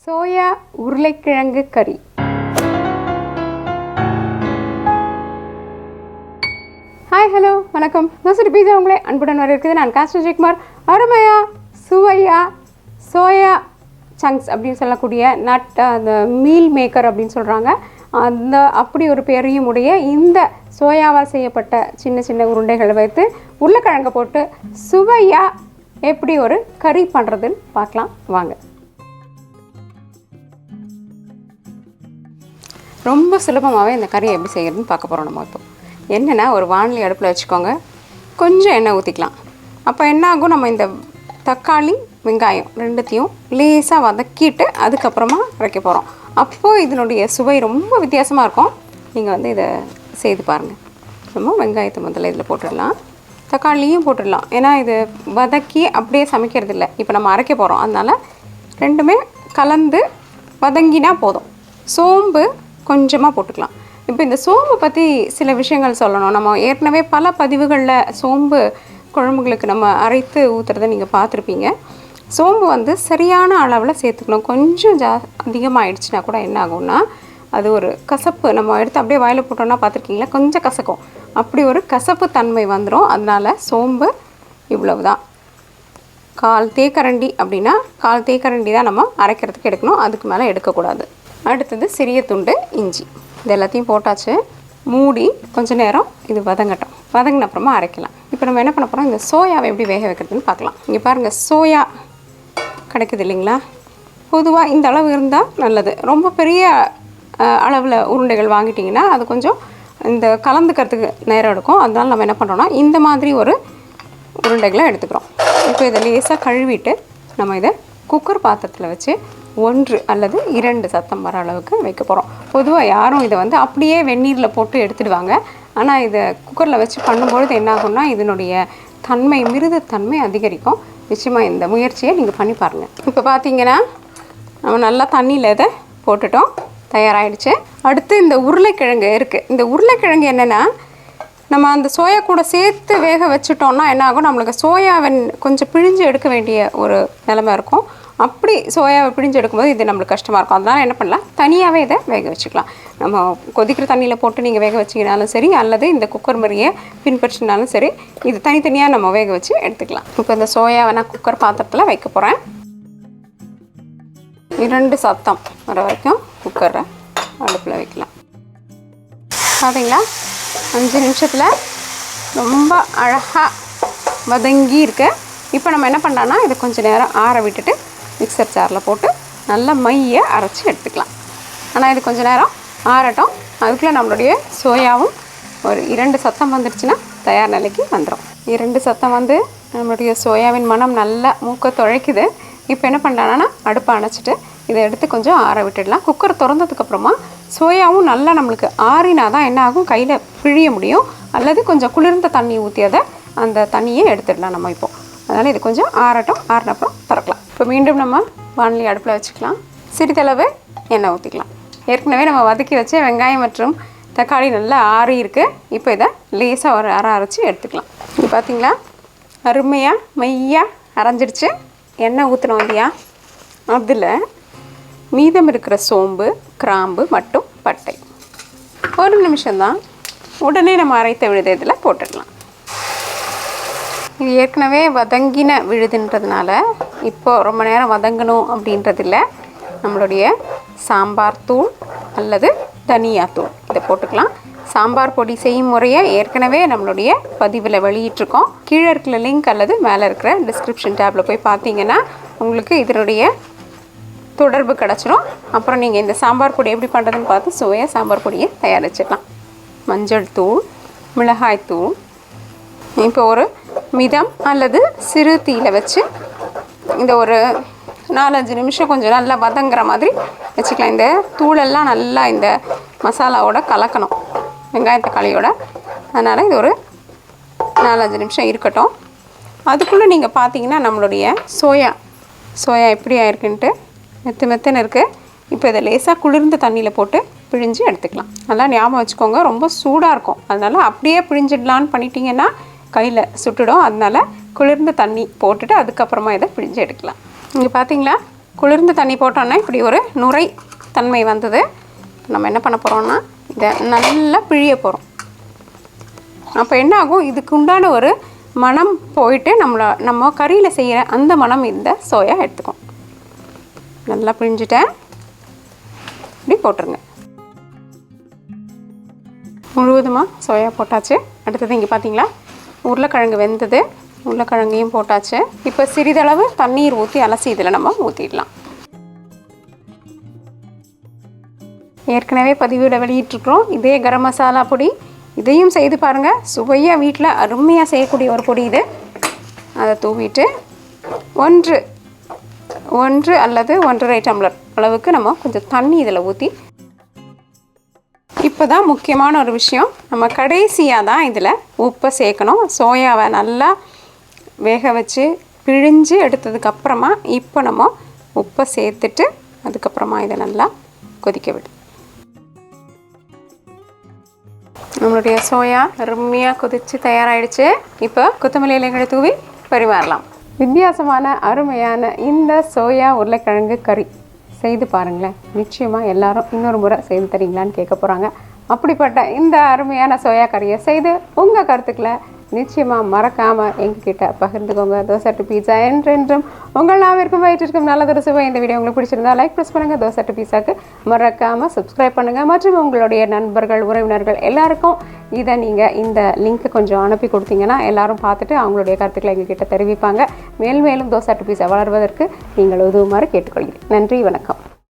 Soya உருளைக்கிழங்கு கறி. Hi, hello, வணக்கம். தோசை பீஸா உங்களை அன்புடன் வரவேற்கிறது. நான் காஸ்டர் ஜெயக்குமார். அருமையா சுவையா சோயா சங்க்ஸ் அப்படின்னு சொல்லக்கூடிய நட், அந்த மீல் மேக்கர் அப்படின்னு சொல்கிறாங்க, அந்த அப்படி ஒரு பெரியும் உடைய இந்த சோயாவால் செய்யப்பட்ட சின்ன சின்ன உருண்டைகளை வைத்து உருளைக்கிழங்கை போட்டு சுவையாக எப்படி ஒரு கறி பண்ணுறதுன்னு பார்க்கலாம் வாங்க. ரொம்ப சுலபமாகவே இந்த கறியை எப்படி செய்கிறதுன்னு பார்க்க போகிறோம். நம்ம இப்போ என்னென்னா, ஒரு வாணலி அடுப்பில் வச்சுக்கோங்க, கொஞ்சம் எண்ணெய் ஊற்றிக்கலாம். அப்போ என்ன ஆகும், நம்ம இந்த தக்காளி வெங்காயம் ரெண்டுத்தையும் லேசாக வதக்கிட்டு அதுக்கப்புறமா அரைக்க போகிறோம். அப்போது இதனுடைய சுவை ரொம்ப வித்தியாசமாக இருக்கும். நீங்கள் இதை செய்து பாருங்கள். நம்ம வெங்காயத்தை முதல்ல இதில் போட்டுடலாம், தக்காளியும் போட்டுடலாம். ஏன்னா இது வதக்கி அப்படியே சமைக்கிறது இல்லை, இப்போ நம்ம அரைக்க போகிறோம். அதனால் ரெண்டுமே கலந்து வதங்கினா போதும். சோம்பு கொஞ்சமாக போட்டுக்கலாம். இப்போ இந்த சோம்பு பற்றி சில விஷயங்கள் சொல்லணும். நம்ம ஏற்கனவே பல பதிவுகளில் சோம்பு குழம்புகளுக்கு நம்ம அரைத்து ஊற்றுறதை நீங்கள் பார்த்துருப்பீங்க. சோம்பு சரியான அளவில் சேர்த்துக்கணும். கொஞ்சம் அதிகமாகிடுச்சுன்னா கூட என்ன ஆகும்னா, அது ஒரு கசப்பு, நம்ம எடுத்து அப்படியே வாயில் போட்டோன்னா பார்த்துருக்கீங்களா, கொஞ்சம் கசக்கும். அப்படி ஒரு கசப்பு தன்மை வந்துடும். அதனால் சோம்பு இவ்வளவு தான், 1/4 தேக்கரண்டி அப்படின்னா 1/4 தேக்கரண்டி தான் நம்ம அரைக்கிறதுக்கு எடுக்கணும், அதுக்கு மேலே எடுக்கக்கூடாது. அடுத்தது சிறிய துண்டு இஞ்சி, இது எல்லாத்தையும் போட்டாச்சு. மூடி கொஞ்சம் நேரம் இது வதங்கட்டும். வதங்கின அப்புறமா அரைக்கலாம். இப்போ நம்ம என்ன பண்ண போகிறோம், இந்த சோயாவை எப்படி வேக வைக்கிறதுன்னு பார்க்கலாம். இங்கே பாருங்கள், சோயா கிடைக்குது இல்லைங்களா. பொதுவாக இந்த அளவு இருந்தால் நல்லது. ரொம்ப பெரிய அளவில் உருண்டைகள் வாங்கிட்டிங்கன்னா அது கொஞ்சம் இந்த கலந்துக்கிறதுக்கு நேரம் எடுக்கும். அதனால் நம்ம என்ன பண்ணுறோன்னா, இந்த மாதிரி ஒரு உருண்டைகளை எடுத்துக்கிறோம். இப்போ இதை லேசாக கழுவிட்டு நம்ம இதை குக்கர் பாத்திரத்தில் வச்சு 1 அல்லது 2 சத்தம் வர அளவுக்கு வைக்க போகிறோம். பொதுவாக யாரும் இதை அப்படியே வெந்நீரில் போட்டு எடுத்துடுவாங்க. ஆனால் இதை குக்கரில் வச்சு பண்ணும்பொழுது என்ன ஆகும்னா, இதனுடைய தன்மை, மிருதுத்தன்மை அதிகரிக்கும். நிச்சயமாக இந்த முயற்சியை நீங்கள் பண்ணி பாருங்கள். இப்போ பார்த்தீங்கன்னா நம்ம நல்லா தண்ணியில் இதை போட்டுட்டோம், தயாராகிடுச்சு. அடுத்து இந்த உருளைக்கிழங்கு இருக்குது. இந்த உருளைக்கிழங்கு என்னென்னா, நம்ம அந்த சோயா கூட சேர்த்து வேக வச்சுட்டோம்னா என்ன ஆகும், நம்மளுக்கு சோயாவை கொஞ்சம் பிழிஞ்சு எடுக்க வேண்டிய ஒரு நிலைமை இருக்கும். அப்படி சோயாவை பிழிஞ்சு எடுக்கும்போது இது நம்மளுக்கு கஷ்டமாக இருக்கும். அதனால் என்ன பண்ணலாம், தனியாகவே இதை வேக வச்சுக்கலாம். நம்ம கொதிக்கிற தண்ணியில் போட்டு நீங்கள் வேக வச்சிங்கனாலும் சரி, அல்லது இந்த குக்கர் முறையை பின்பற்றினாலும் சரி, இது தனித்தனியாக நம்ம வேக வச்சு எடுத்துக்கலாம். இப்போ இந்த சோயாவை நான் குக்கர் பாத்திரத்தில் வைக்க போகிறேன். 2 சத்தம் வர வரைக்கும் குக்கரை அடுப்பில் வைக்கலாம். பார்த்தீங்களா, 5 நிமிஷத்தில் ரொம்ப அழகாக வதங்கி இருக்கு. இப்போ நம்ம என்ன பண்ணுறோன்னா, இது கொஞ்சம் நேரம் ஆற விட்டுட்டு மிக்சர் ஜாரில் போட்டு நல்லா மையை அரைச்சி எடுத்துக்கலாம். ஆனால் இது கொஞ்சம் நேரம் ஆறட்டும். அதுக்குள்ளே நம்மளுடைய சோயாவும் ஒரு 2 சத்தம் வந்துடுச்சுன்னா தயார் நிலைக்கு வந்துடும். 2 சத்தம் நம்மளுடைய சோயாவின் மனம் நல்லா மூக்க துழைக்குது. இப்போ என்ன பண்ணுறாங்கன்னா, அடுப்பை அணைச்சிட்டு இதை எடுத்து கொஞ்சம் ஆற விட்டுடலாம். குக்கர் திறந்ததுக்கப்புறமா சோயாவும் நல்லா நம்மளுக்கு ஆறினா தான் என்ன ஆகும், கையில் பிழிய முடியும். அல்லது கொஞ்சம் குளிர்ந்த தண்ணி ஊற்றியதை அந்த தண்ணியை எடுத்துடலாம் நம்ம இப்போது. அதனால் இது கொஞ்சம் ஆறட்டும். ஆறினப்புறம் திறக்கலாம். இப்போ மீண்டும் நம்ம வாணலி அடுப்பில் வச்சுக்கலாம். சிறிதளவு எண்ணெய் ஊற்றிக்கலாம். ஏற்கனவே நம்ம வதக்கி வச்ச வெங்காயம் மற்றும் தக்காளி நல்லா ஆறி இருக்குது. இப்போ இதை லேசாக ஒரு அரைச்சி எடுத்துக்கலாம். இது பார்த்திங்களா, அருமையாக மையாக அரைஞ்சிடுச்சு. எண்ணெய் ஊற்றினோம் இல்லையா, அதில் மீதம் இருக்கிற சோம்பு, கிராம்பு மற்றும் பட்டை 1 நிமிஷம்தான், உடனே நம்ம அரைத்த விழுது இதில் போட்டுடலாம். இது ஏற்கனவே வதங்கின விழுதுன்றதுனால இப்போ ரொம்ப நேரம் வதங்கணும் அப்படின்றதில்ல. நம்மளுடைய சாம்பார் தூள் அல்லது தனியா தூள் இதை போட்டுக்கலாம். சாம்பார் பொடி செய்யும் முறையை ஏற்கனவே நம்மளுடைய பதிவில் வெளியிட்டிருக்கோம். கீழே இருக்கிற லிங்க் அல்லது மேலே இருக்கிற டிஸ்கிரிப்ஷன் டேப்பில் போய் பார்த்தீங்கன்னா உங்களுக்கு இதனுடைய தொடர்பு கிடச்சிரும். அப்புறம் நீங்கள் இந்த சாம்பார் பொடி எப்படி பண்ணுறதுன்னு பார்த்து சோயா சாம்பார் பொடியை தயாரிச்சிடலாம். மஞ்சள் தூள், மிளகாய் தூள். இப்போ ஒரு மிதம் அல்லது சிறு தீயில் வச்சு இந்த ஒரு 4-5 நிமிஷம் கொஞ்சம் நல்லா வதங்குற மாதிரி வச்சுக்கலாம். இந்த தூளெல்லாம் நல்லா இந்த மசாலாவோட கலக்கணும், வெங்காயம் தக்காளியோட. அதனால் இது ஒரு 4-5 நிமிஷம் இருக்கட்டும். அதுக்குள்ளே நீங்கள் பார்த்தீங்கன்னா நம்மளுடைய சோயா எப்படி ஆயிருக்குன்ட்டு மெத்துன்னு இருக்குது. இப்போ இதை லேசாக குளிர்ந்த தண்ணியில் போட்டு பிழிஞ்சு எடுத்துக்கலாம். நல்லா ஞாபகம் வச்சுக்கோங்க, ரொம்ப சூடாக இருக்கும். அதனால் அப்படியே பிழிஞ்சிடலான்னு பண்ணிட்டீங்கன்னா கையில் சுட்டுடும். அதனால் குளிர்ந்த தண்ணி போட்டுட்டு அதுக்கப்புறமா இதை பிழிஞ்சு எடுக்கலாம். இங்கே பார்த்தீங்களா, குளிர்ந்த தண்ணி போட்டோன்னா இப்படி ஒரு நுரை தன்மை வந்தது. நம்ம என்ன பண்ண போகிறோம்னா இதை நல்லா பிழிய போகிறோம். அப்போ என்ன ஆகும், இதுக்கு உண்டான ஒரு மணம் போயிட்டு நம்ம கறியில் செய்கிற அந்த மணம் இந்த சோயா எடுத்துக்கும். நல்லா பிழிஞ்சிட்டேன். இப்படி போட்டுருங்க. முழுவதுமாக சோயா போட்டாச்சு. அடுத்தது இங்கே பார்த்தீங்களா உருளைக்கிழங்கு வெந்தது. உருளைக்கிழங்கையும் போட்டாச்சு. இப்போ சிறிதளவு தண்ணீர் ஊற்றி அலசி இதில் நம்ம ஊற்றிடலாம். ஏற்கனவே பதிவில் வெளியிட்டிருக்கிறோம் இதே கரம் மசாலா பொடி. இதையும் செய்து பாருங்கள். சுவையாக வீட்டில் அருமையாக செய்யக்கூடிய ஒரு பொடி இது. அதை தூவிட்டு ஒன்று அல்லது 1.5 டம்ளர் அளவுக்கு நம்ம கொஞ்சம் தண்ணி இதில் ஊற்றி, இப்போ தான் முக்கியமான ஒரு விஷயம், நம்ம கடைசியாக தான் இதில் உப்பை சேர்க்கணும். சோயாவை நல்லா வேக வச்சு பிழிஞ்சு எடுத்ததுக்கப்புறமா இப்போ நம்ம உப்பை சேர்த்துட்டு அதுக்கப்புறமா இதை நல்லா கொதிக்க விடு. நம்மளுடைய சோயா அருமையாக கொதித்து தயாராகிடுச்சு. இப்போ கொத்தமல்லி இலைகளை தூவி பரிமாறலாம். வித்தியாசமான அருமையான இந்த சோயா உருளைக்கிழங்கு கறி செய்து பாருங்களேன். நிச்சயமாக எல்லாரும் இன்னொரு முறை செய்து தரீங்களான்னு கேட்க போகிறாங்க. அப்படிப்பட்ட இந்த அருமையான சோயா கறியை செய்து உங்கள் கருத்துக்களை நிச்சயமாக மறக்காமல் எங்ககிட்ட பகிர்ந்துக்கோங்க. தோசை டு பீஸா என்றென்றும் உங்கள் நாவிற்கும் வயிற்றிற்கும் நல்லதொரு சுவை. இந்த வீடியோ உங்களுக்கு பிடிச்சிருந்தா லைக் ப்ரெஸ் பண்ணுங்கள். தோசை டு பீஸாக்கு மறக்காமல் சப்ஸ்கிரைப் பண்ணுங்கள். மற்றும் உங்களுடைய நண்பர்கள் உறவினர்கள் எல்லாருக்கும் இதை நீங்கள் இந்த லிங்க்கை கொஞ்சம் அனுப்பி கொடுத்தீங்கன்னா எல்லாரும் பார்த்துட்டு அவங்களுடைய கருத்துக்களை எங்ககிட்ட தெரிவிப்பாங்க. மேலும் தோசை டு பீஸா வளர்வதற்கு நீங்கள் உதவுமாறு கேட்டுக்கொள்கிறேன். நன்றி, வணக்கம்.